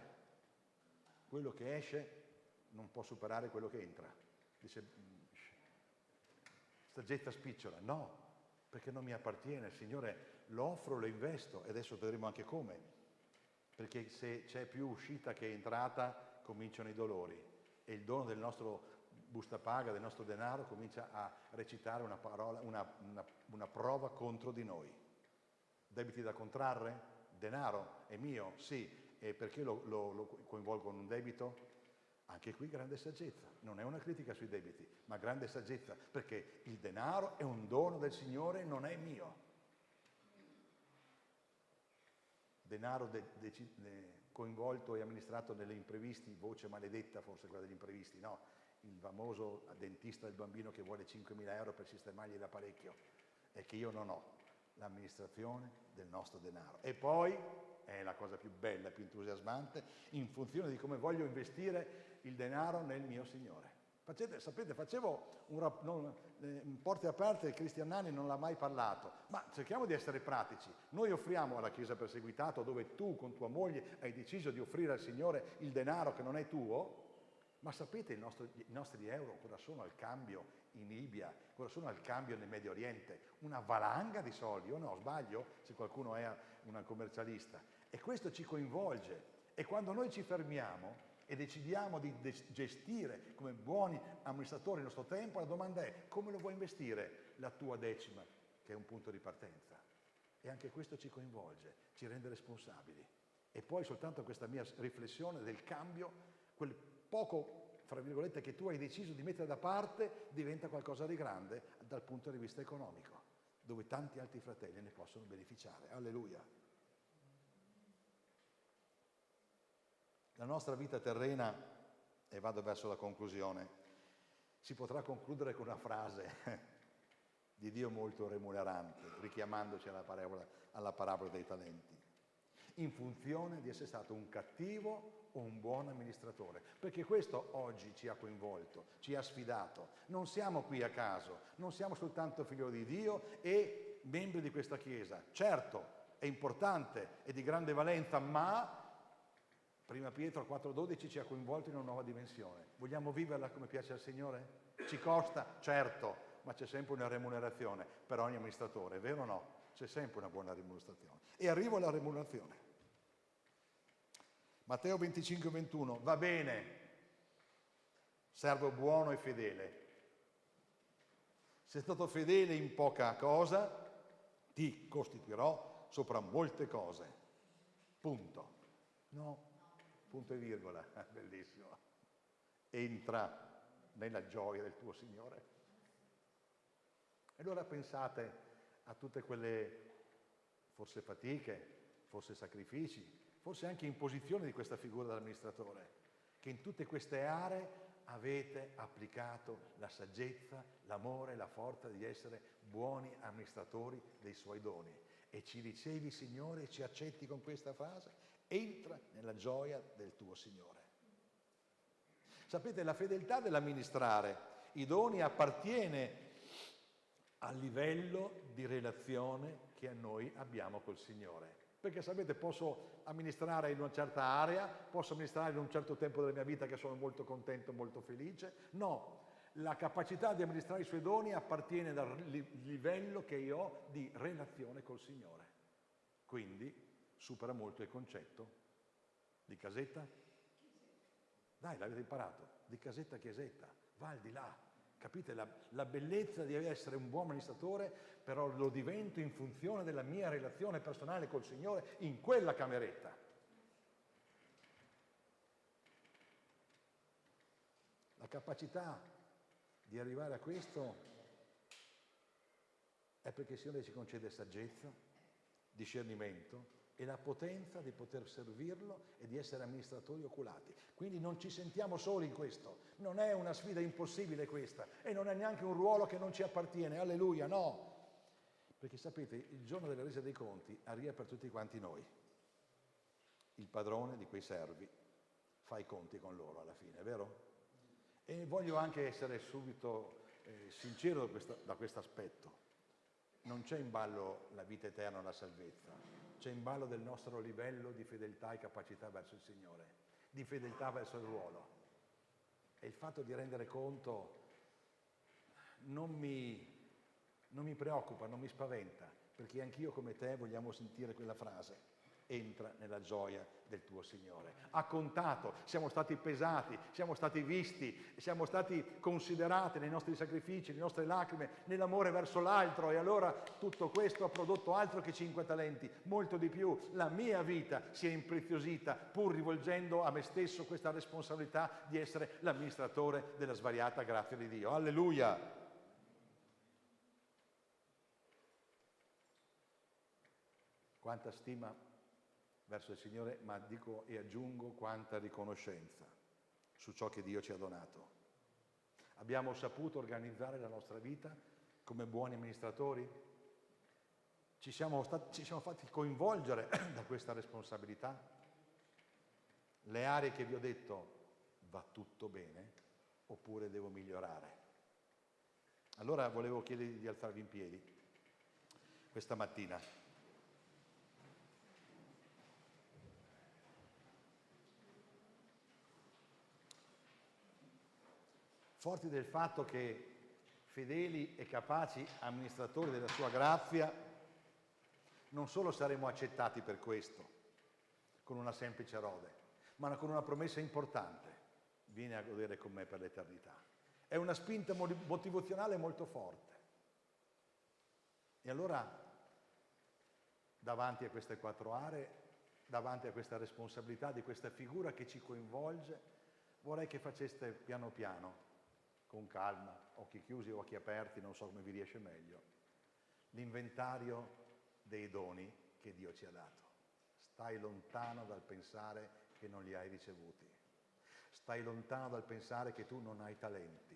Quello che esce non può superare quello che entra. Dice, saggezza spicciola. No, perché non mi appartiene. Il Signore lo offro, lo investo, e adesso vedremo anche come. Perché se c'è più uscita che entrata, cominciano i dolori. E il dono del nostro busta paga, del nostro denaro, comincia a recitare una parola, una prova contro di noi. Debiti da contrarre? Denaro è mio? Sì. E perché lo coinvolgo in un debito? Anche qui grande saggezza, non è una critica sui debiti, ma grande saggezza, perché il denaro è un dono del Signore, non è mio. Denaro coinvolto e amministrato nelle imprevisti, voce maledetta forse quella degli imprevisti, no? Il famoso dentista del bambino che vuole 5.000 euro per sistemargli l'apparecchio, è che io non ho l'amministrazione del nostro denaro. E poi è la cosa più bella, più entusiasmante, in funzione di come voglio investire il denaro nel mio Signore. Sapete, facevo porte aperte, il Cristianani non l'ha mai parlato, ma cerchiamo di essere pratici. Noi offriamo alla Chiesa Perseguitato, dove tu con tua moglie hai deciso di offrire al Signore il denaro che non è tuo, ma sapete i nostri euro cosa sono al cambio in Libia, cosa sono al cambio nel Medio Oriente? Una valanga di soldi, o no? Sbaglio? Se qualcuno è un commercialista. E questo ci coinvolge. E quando noi ci fermiamo e decidiamo di gestire come buoni amministratori il nostro tempo, la domanda è: come lo vuoi investire la tua decima, che è un punto di partenza? E anche questo ci coinvolge, ci rende responsabili. E poi soltanto questa mia riflessione del cambio, quel poco, fra virgolette, che tu hai deciso di mettere da parte, diventa qualcosa di grande dal punto di vista economico, dove tanti altri fratelli ne possono beneficiare. Alleluia! La nostra vita terrena, e vado verso la conclusione, si potrà concludere con una frase di Dio molto remunerante, richiamandoci alla parabola dei talenti, in funzione di essere stato un cattivo o un buon amministratore, perché questo oggi ci ha coinvolto, ci ha sfidato. Non siamo qui a caso, non siamo soltanto figlioli di Dio e membri di questa Chiesa. Certo, è importante, è di grande valenza, ma Prima Pietro 4,12 ci ha coinvolto in una nuova dimensione. Vogliamo viverla come piace al Signore? Ci costa? Certo, ma c'è sempre una remunerazione per ogni amministratore, è vero o no? C'è sempre una buona remunerazione. E arrivo alla remunerazione. Matteo 25,21, va bene, servo buono e fedele. Sei stato fedele in poca cosa, ti costituirò sopra molte cose. Punto. No, punto e virgola, bellissimo. Entra nella gioia del tuo Signore. E allora pensate a tutte quelle forse fatiche, forse sacrifici, forse anche imposizioni di questa figura dell'amministratore, che in tutte queste aree avete applicato la saggezza, l'amore, la forza di essere buoni amministratori dei suoi doni. E ci ricevi, Signore, e ci accetti con questa frase? Entra nella gioia del tuo Signore. Sapete, la fedeltà dell'amministrare i doni appartiene al livello di relazione che noi abbiamo col Signore. Perché sapete, posso amministrare in una certa area, posso amministrare in un certo tempo della mia vita che sono molto contento, molto felice. No, la capacità di amministrare i suoi doni appartiene dal livello che io ho di relazione col Signore. Quindi supera molto il concetto di casetta. Dai, l'avete imparato? Di casetta chiesetta, va al di là. Capite la bellezza di essere un buon amministratore, però lo divento in funzione della mia relazione personale col Signore in quella cameretta. La capacità di arrivare a questo è perché il Signore ci concede saggezza, discernimento e la potenza di poter servirlo e di essere amministratori oculati. Quindi non ci sentiamo soli in questo, non è una sfida impossibile questa e non è neanche un ruolo che non ci appartiene, alleluia, no! Perché sapete, il giorno della resa dei conti arriva per tutti quanti noi. Il padrone di quei servi fa i conti con loro alla fine, è vero? E voglio anche essere subito sincero da questo aspetto. Non c'è in ballo la vita eterna o la salvezza, c'è in ballo del nostro livello di fedeltà e capacità verso il Signore, di fedeltà verso il ruolo. E il fatto di rendere conto non mi preoccupa, non mi spaventa, perché anch'io come te vogliamo sentire quella frase: entra nella gioia del tuo Signore. Ha contato, siamo stati pesati, siamo stati visti, siamo stati considerati nei nostri sacrifici, nelle nostre lacrime, nell'amore verso l'altro, e allora tutto questo ha prodotto altro che 5 talenti, molto di più. La mia vita si è impreziosita pur rivolgendo a me stesso questa responsabilità di essere l'amministratore della svariata grazia di Dio. Alleluia! Quanta stima verso il Signore, ma dico e aggiungo quanta riconoscenza su ciò che Dio ci ha donato. Abbiamo saputo organizzare la nostra vita come buoni amministratori? Ci siamo fatti coinvolgere da questa responsabilità? Le aree che vi ho detto, va tutto bene oppure devo migliorare? Allora volevo chiedervi di alzarvi in piedi questa mattina. Forti del fatto che fedeli e capaci amministratori della sua grazia, non solo saremo accettati per questo, con una semplice lode, ma con una promessa importante: vieni a godere con me per l'eternità. È una spinta motivazionale molto forte. E allora, davanti a queste 4 aree, davanti a questa responsabilità di questa figura che ci coinvolge, vorrei che faceste piano piano, con calma, occhi chiusi o occhi aperti, non so come vi riesce meglio, l'inventario dei doni che Dio ci ha dato. Stai lontano dal pensare che non li hai ricevuti. Stai lontano dal pensare che tu non hai talenti.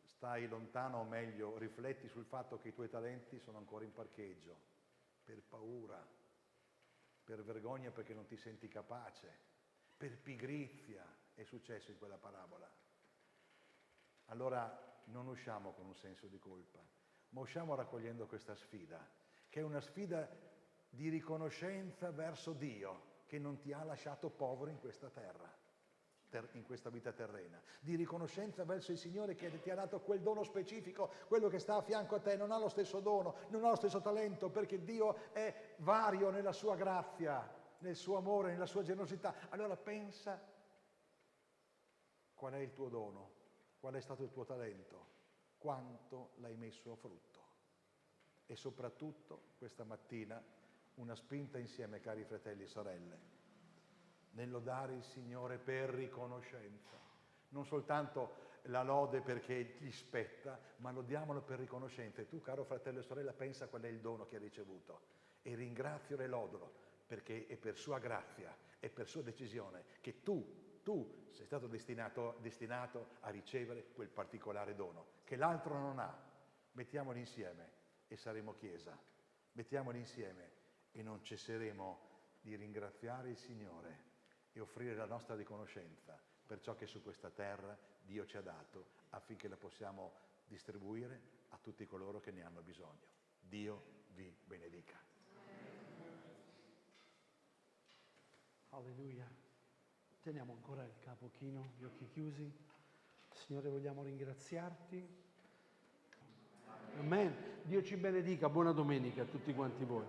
Stai lontano, o meglio, rifletti sul fatto che i tuoi talenti sono ancora in parcheggio, per paura, per vergogna perché non ti senti capace, per pigrizia, è successo in quella parabola. Allora non usciamo con un senso di colpa, ma usciamo raccogliendo questa sfida, che è una sfida di riconoscenza verso Dio, che non ti ha lasciato povero in questa terra, in questa vita terrena, di riconoscenza verso il Signore che ti ha dato quel dono specifico, quello che sta a fianco a te non ha lo stesso dono, non ha lo stesso talento, perché Dio è vario nella sua grazia, nel suo amore, nella sua generosità. Allora pensa qual è il tuo dono, qual è stato il tuo talento, quanto l'hai messo a frutto. E soprattutto questa mattina una spinta insieme, cari fratelli e sorelle, nel lodare il Signore per riconoscenza. Non soltanto la lode perché gli spetta, ma lodiamolo per riconoscenza. E tu, caro fratello e sorella, pensa qual è il dono che hai ricevuto e ringrazialo e lodalo, perché è per sua grazia, è per sua decisione che tu sei stato destinato a ricevere quel particolare dono, che l'altro non ha. Mettiamoli insieme e saremo Chiesa. Mettiamoli insieme e non cesseremo di ringraziare il Signore e offrire la nostra riconoscenza per ciò che su questa terra Dio ci ha dato, affinché la possiamo distribuire a tutti coloro che ne hanno bisogno. Dio vi benedica. Alleluia. Teniamo ancora il capo chino, gli occhi chiusi. Signore, vogliamo ringraziarti. Amen. Dio ci benedica. Buona domenica a tutti quanti voi.